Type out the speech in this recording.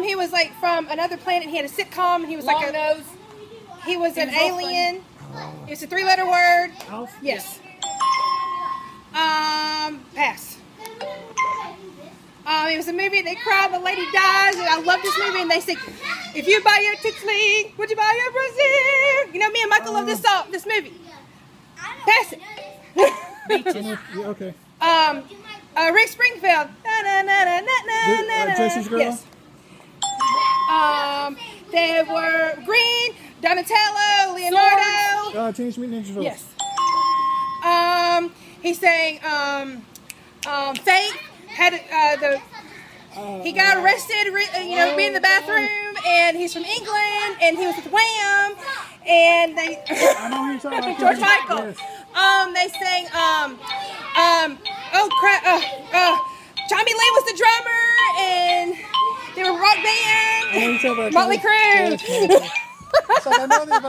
He was like from another planet. He had a sitcom. He was Long like nose. He was an He was alien. It's a 3-letter word. Alf? Yes. Pass. It was a movie. They cried. The lady dies. And I love this movie. And they say, "If you buy your Titsling, would you buy your Brazil?" You know, me and Michael love this song, this movie. Pass it. Yeah, okay. Rick Springfield. Na, na, na, na, na, na, na. Jesse's Girl? Yes. There were Green, Donatello, Leonardo. Teenage Mutant Ninja Turtles. Yes. He sang Faith had he got arrested, being in the bathroom, and he's from England, and he was with Wham, and they I know who you're talking about. George Michael. Yes. They sang oh crap, Tommy Lee was the drummer, and they were a rock band. I know who you're talking about. Motley Crue. Yes, I know this.